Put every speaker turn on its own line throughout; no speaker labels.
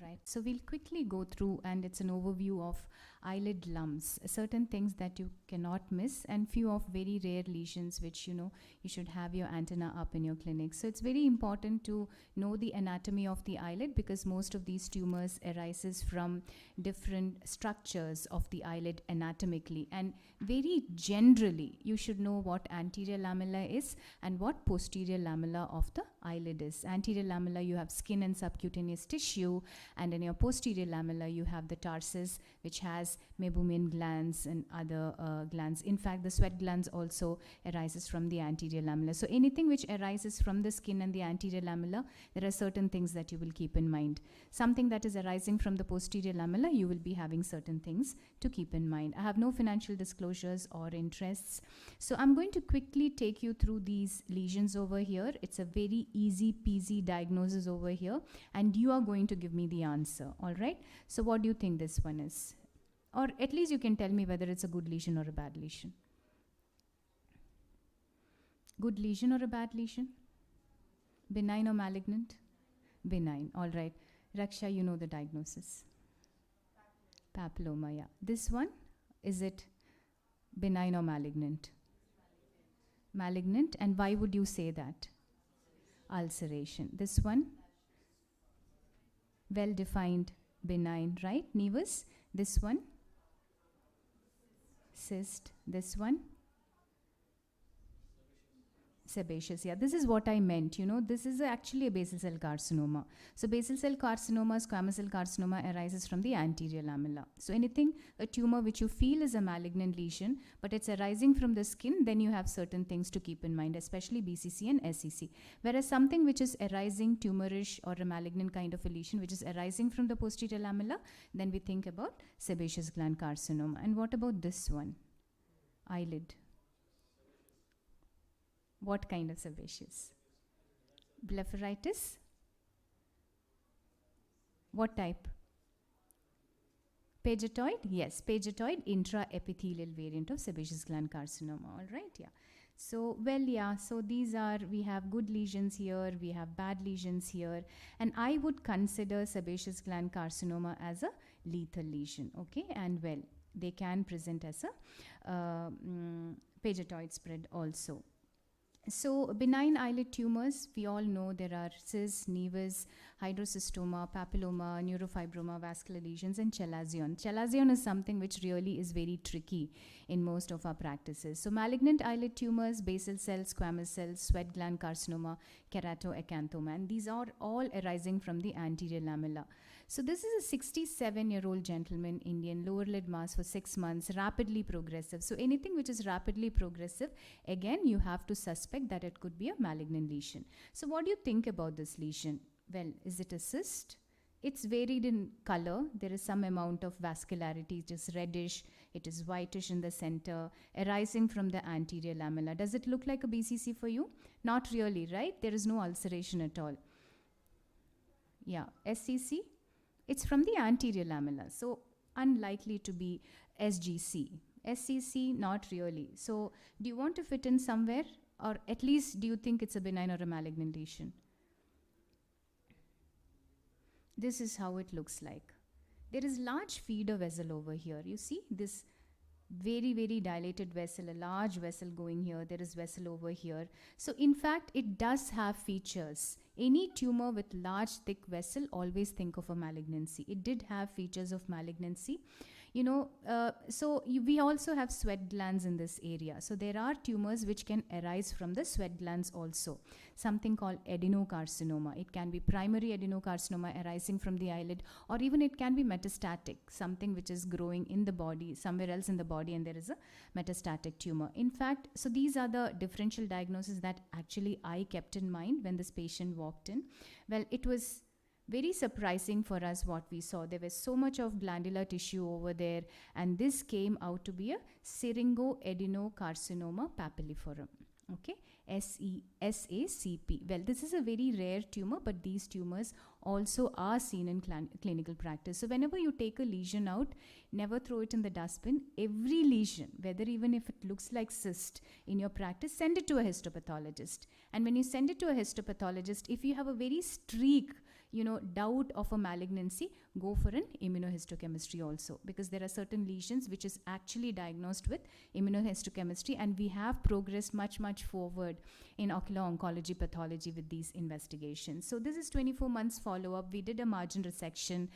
right. So we'll quickly go through, and it's an overview of eyelid lumps, certain things that you cannot miss, and few of very rare lesions which you should have your antenna up in your clinic. So it's very important to know the anatomy of the eyelid, because most of these tumors arises from different structures of the eyelid anatomically, and very generally you should know what anterior lamella is and what posterior lamella of the eyelid is. Anterior lamella, you have skin and subcutaneous tissue, and in your posterior lamella you have the tarsus, which has meibomian glands and other glands. In fact, the sweat glands also arises from the anterior lamella. So anything which arises from the skin and the anterior lamella, there are certain things that you will keep in mind. Something that is arising from the posterior lamella, you will be having certain things to keep in mind. I have no financial disclosures or interests, so I'm going to quickly take you through these lesions over here. It's a very easy peasy diagnosis over here, and you are going to give me the answer. All right, so what do you think this one is? Or at least you can tell me whether it's a good lesion or a bad lesion. Good lesion or a bad lesion? Benign or malignant? Benign. All right, Raksha, you know the diagnosis. Papilloma, yeah. This one, is it benign or malignant? Malignant. And why would you say that? Ulceration. This one, well defined, benign, right? Nevus. This one, cyst. This one, sebaceous. Yeah, this is what I meant. This is actually a basal cell carcinoma. So basal cell carcinoma, squamous cell carcinoma arises from the anterior lamella. So anything, a tumor which you feel is a malignant lesion, but it's arising from the skin, then you have certain things to keep in mind, especially BCC and SCC. Whereas something which is arising tumorish or a malignant kind of a lesion, which is arising from the posterior lamella, then we think about sebaceous gland carcinoma. And what about this one? Eyelid. What kind of sebaceous? Blepharitis? What type? Pagetoid? Yes, pagetoid intraepithelial variant of sebaceous gland carcinoma. All right, yeah. So, well, yeah, so these are, we have good lesions here, we have bad lesions here, and I would consider sebaceous gland carcinoma as a lethal lesion, okay? And well, they can present as a pagetoid spread also. So benign eyelid tumors, we all know there are cysts, nevus, hydrocystoma, papilloma, neurofibroma, vascular lesions, and chalazion. Chalazion is something which really is very tricky in most of our practices. So malignant eyelid tumors, basal cells, squamous cells, sweat gland carcinoma, keratoacanthoma, and these are all arising from the anterior lamella. So this is a 67-year-old gentleman, Indian, lower lid mass for 6 months, rapidly progressive. So anything which is rapidly progressive, again, you have to suspect that it could be a malignant lesion. So what do you think about this lesion? Well, is it a cyst? It's varied in color. There is some amount of vascularity. It is reddish. It is whitish in the center, arising from the anterior lamella. Does it look like a BCC for you? Not really, right? There is no ulceration at all. Yeah, SCC? It's from the anterior lamella, so unlikely to be SGC. SCC, not really. So do you want to fit in somewhere, or at least do you think it's a benign or a malignant lesion? This is how it looks like. There is large feeder vessel over here. You see this very, very dilated vessel, a large vessel going here. There is vessel over here. So in fact, it does have features. Any tumor with large, thick vessel, always think of a malignancy. It did have features of malignancy. We also have sweat glands in this area. So there are tumors which can arise from the sweat glands also. Something called adenocarcinoma. It can be primary adenocarcinoma arising from the eyelid, or even it can be metastatic, something which is growing in the body, somewhere else in the body, and there is a metastatic tumor. In fact, so these are the differential diagnoses that actually I kept in mind when this patient walked in. Well, it was very surprising for us what we saw. There was so much of glandular tissue over there, and this came out to be a syringoadenocarcinoma papilliform. Okay, SACP. Well, this is a very rare tumor, but these tumors also are seen in clinical practice. So whenever you take a lesion out, never throw it in the dustbin. Every lesion, whether even if it looks like cyst in your practice, send it to a histopathologist. And when you send it to a histopathologist, if you have a very streak doubt of a malignancy, go for an immunohistochemistry also, because there are certain lesions which is actually diagnosed with immunohistochemistry, and we have progressed much forward in ocular oncology pathology with these investigations. So this is 24 months follow-up. We did a margin resection,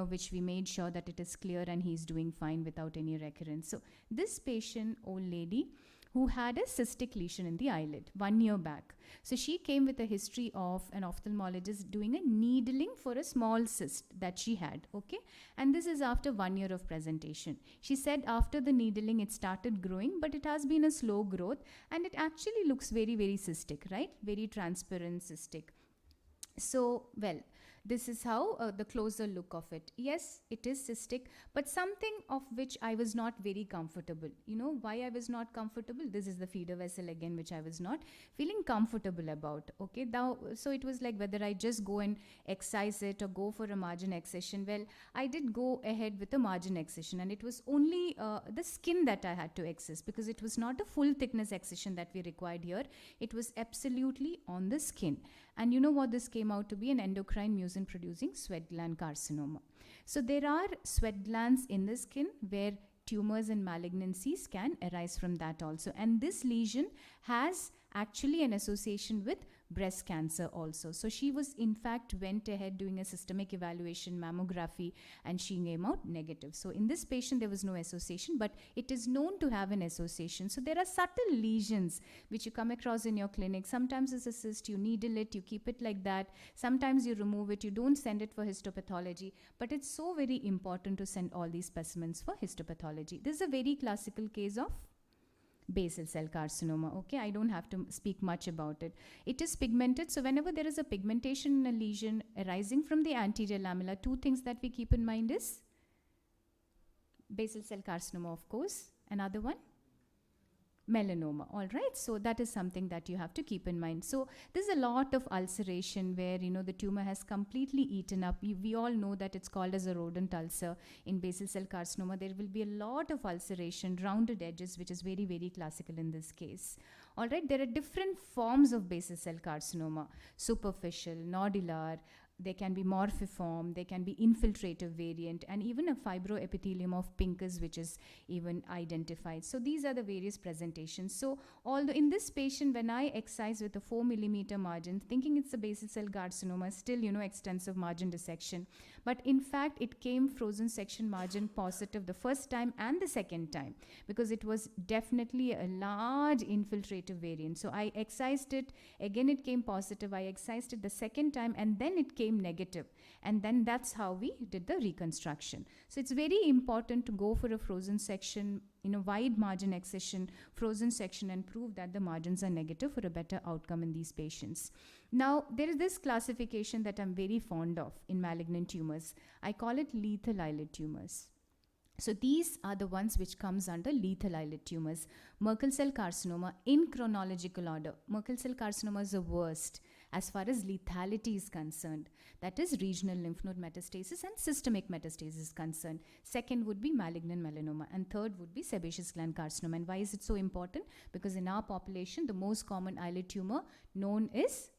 which we made sure that it is clear and he's doing fine without any recurrence. So this patient, old lady, who had a cystic lesion in the eyelid 1 year back. So she came with a history of an ophthalmologist doing a needling for a small cyst that she had, okay? And this is after 1 year of presentation. She said after the needling it started growing, but it has been a slow growth, and it actually looks very cystic, right? Very transparent cystic. So, well, this is how the closer look of it. Yes, it is cystic, but something of which I was not very comfortable. Why I was not comfortable? This is the feeder vessel again, which I was not feeling comfortable about. Okay, now, so it was like whether I just go and excise it or go for a margin excision. Well, I did go ahead with a margin excision, and it was only the skin that I had to excise, because it was not a full thickness excision that we required here. It was absolutely on the skin. And you know what this came out to be? An endocrine mucin producing sweat gland carcinoma. So there are sweat glands in the skin where tumors and malignancies can arise from that also. And this lesion has actually an association with breast cancer also. So she was, in fact, went ahead doing a systemic evaluation mammography, and she came out negative. So in this patient, there was no association, but it is known to have an association. So there are subtle lesions which you come across in your clinic. Sometimes it's a cyst, you needle it, you keep it like that. Sometimes you remove it, you don't send it for histopathology, but it's so very important to send all these specimens for histopathology. This is a very classical case of basal cell carcinoma. Okay, I don't have to speak much about it. It is pigmented. So whenever there is a pigmentation in a lesion arising from the anterior lamella, two things that we keep in mind is basal cell carcinoma, of course. Another one, melanoma. All right, so that is something that you have to keep in mind. So there's a lot of ulceration where the tumor has completely eaten up. We all know that it's called as a rodent ulcer. In basal cell carcinoma, there will be a lot of ulceration, rounded edges, which is very classical in this case. All right, there are different forms of basal cell carcinoma: superficial, nodular. They can be morphiform, they can be infiltrative variant, and even a fibroepithelium of Pincus, which is even identified. So these are the various presentations. So although in this patient, when I excise with a 4 millimeter margin, thinking it's a basal cell carcinoma, still, extensive margin dissection. But in fact, it came frozen section margin positive the first time and the second time, because it was definitely a large infiltrative variant. So I excised it, again it came positive, I excised it the second time, and then it came negative, and then that's how we did the reconstruction. So it's very important to go for a frozen section, wide margin excision, frozen section, and prove that the margins are negative for a better outcome in these patients. Now, there is this classification that I'm very fond of in malignant tumors. I call it lethal eyelid tumors. So these are the ones which comes under lethal eyelid tumors. Merkel cell carcinoma in chronological order. Merkel cell carcinoma is the worst as far as lethality is concerned. That is regional lymph node metastasis and systemic metastasis is concerned. Second would be malignant melanoma, and third would be sebaceous gland carcinoma. And why is it so important? Because in our population, the most common eyelid tumor known is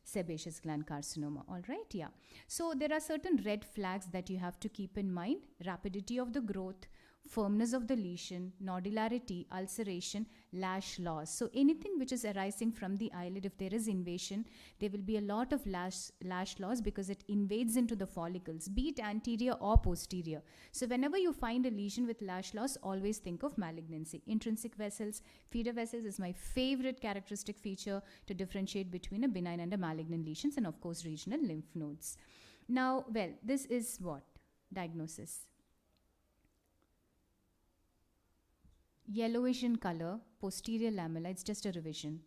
sebaceous gland carcinoma. All right, yeah. So there are certain red flags that you have to keep in mind: rapidity of the growth, firmness of the lesion, nodularity, ulceration, lash loss. So anything which is arising from the eyelid, if there is invasion, there will be a lot of lash loss, because it invades into the follicles, be it anterior or posterior. So whenever you find a lesion with lash loss, always think of malignancy. Intrinsic vessels, feeder vessels is my favorite characteristic feature to differentiate between a benign and a malignant lesions, and of course regional lymph nodes. Now, well, this is what? Diagnosis. Yellowish in color, posterior lamella, it's just a revision.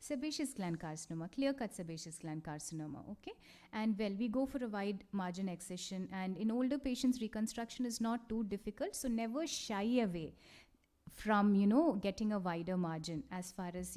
Sebaceous gland carcinoma, clear-cut sebaceous gland carcinoma, okay? And well, we go for a wide margin excision, and in older patients, reconstruction is not too difficult, so never shy away from getting a wider margin as far as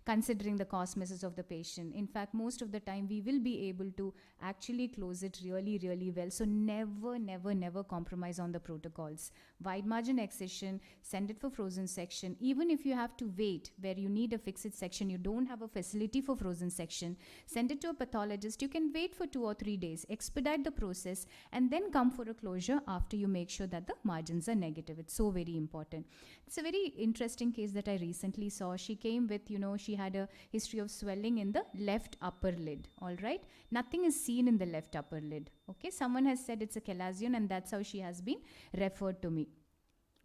considering the cost misses of the patient. In fact, most of the time we will be able to actually close it really, really well. So never compromise on the protocols. Wide margin excision, send it for frozen section. Even if you have to wait where you need a fixed section, you don't have a facility for frozen section, send it to a pathologist. You can wait for 2 or 3 days, expedite the process, and then come for a closure after you make sure that the margins are negative. It's so very important. It's a very interesting case that I recently saw. She came with, she had a history of swelling in the left upper lid. All right. Nothing is seen in the left upper lid. Okay. Someone has said it's a chalazion, and that's how she has been referred to me.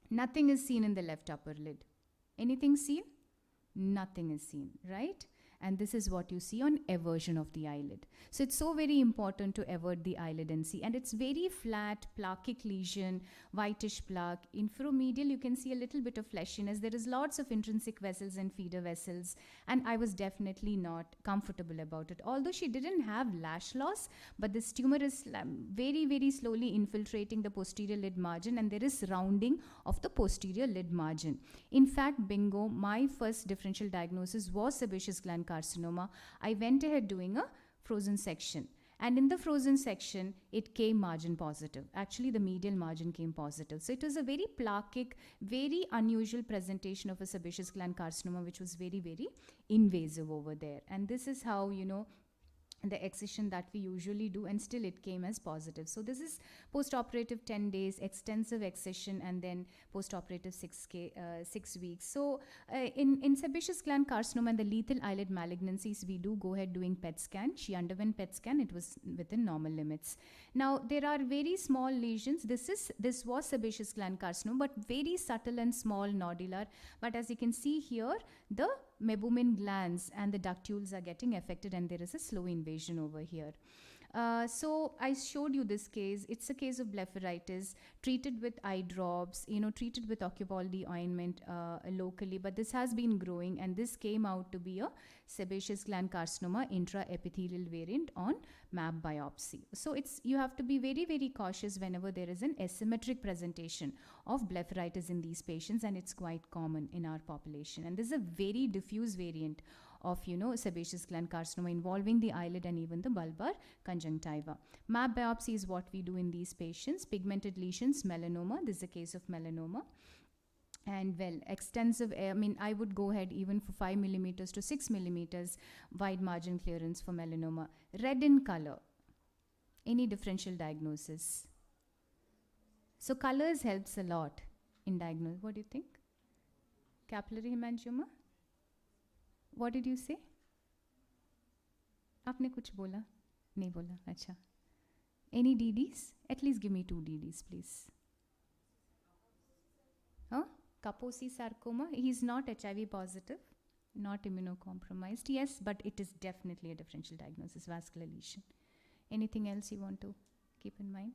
Nothing is seen in the left upper lid. Anything seen? Nothing is seen, right? And this is what you see on eversion of the eyelid. So it's so very important to avert the eyelid NC. And it's very flat, plaquic lesion, whitish plaque. Infromedial, you can see a little bit of fleshiness. There is lots of intrinsic vessels and feeder vessels. And I was definitely not comfortable about it. Although she didn't have lash loss, but this tumor is very slowly infiltrating the posterior lid margin, and there is rounding of the posterior lid margin. In fact, bingo, my first differential diagnosis was sebaceous gland carcinoma. I went ahead doing a frozen section, and in the frozen section it came margin positive. Actually, the medial margin came positive. So it was a very plaquic, very unusual presentation of a sebaceous gland carcinoma, which was very invasive over there. And this is how the excision that we usually do, and still it came as positive. So this is post-operative 10 days, extensive excision, and then post-operative 6 weeks. So in sebaceous gland carcinoma and the lethal eyelid malignancies, we do go ahead doing PET scan. She underwent PET scan. It was within normal limits. Now, there are very small lesions. This was sebaceous gland carcinoma, but very subtle and small nodular. But as you can see here, the mebumin glands and the ductules are getting affected, and there is a slow invasion over here. So I showed you this case. It's a case of blepharitis, treated with eye drops, treated with Occubaldi ointment locally, but this has been growing, and this came out to be a sebaceous gland carcinoma intraepithelial variant on MAP biopsy. So you have to be very cautious whenever there is an asymmetric presentation of blepharitis in these patients, and it's quite common in our population. And this is a very diffuse variant of sebaceous gland carcinoma involving the eyelid and even the bulbar conjunctiva. MAP biopsy is what we do in these patients. Pigmented lesions, melanoma. This is a case of melanoma. And well, extensive, I would go ahead even for 5 millimeters to 6 millimeters wide margin clearance for melanoma. Red in color. Any differential diagnosis? So colors helps a lot in diagnosis. What do you think? Capillary hemangioma? What did you say? आपने कुछ बोला? नहीं बोला. अच्छा. Any DDs? At least give me 2 DDs, please. Huh? Kaposi sarcoma. He's not HIV positive, not immunocompromised. Yes, but it is definitely a differential diagnosis, vascular lesion. Anything else you want to keep in mind?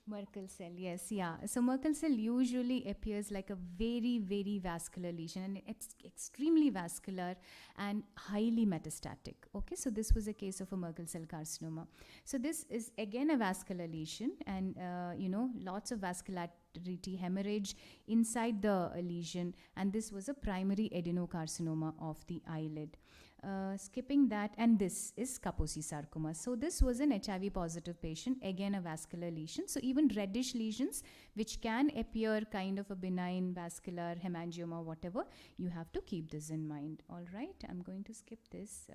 Merkel cell, yes, yeah. So Merkel cell usually appears like a very vascular lesion, and it's extremely vascular and highly metastatic. Okay, so this was a case of a Merkel cell carcinoma. So this is again a vascular lesion, and lots of vascularity, hemorrhage inside the lesion, and this was a primary adenocarcinoma of the eyelid. Skipping that, and this is Kaposi sarcoma. So this was an HIV positive patient, again a vascular lesion. So even reddish lesions, which can appear kind of a benign vascular hemangioma, whatever, you have to keep this in mind. All right, I'm going to skip this.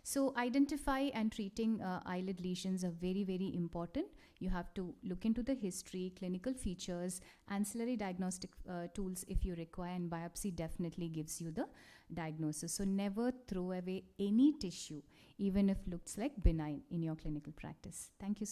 So identify and treating eyelid lesions are very important. You have to look into the history, clinical features, ancillary diagnostic tools if you require, and biopsy definitely gives you the diagnosis. So never throw away any tissue, even if looks like benign in your clinical practice. Thank you so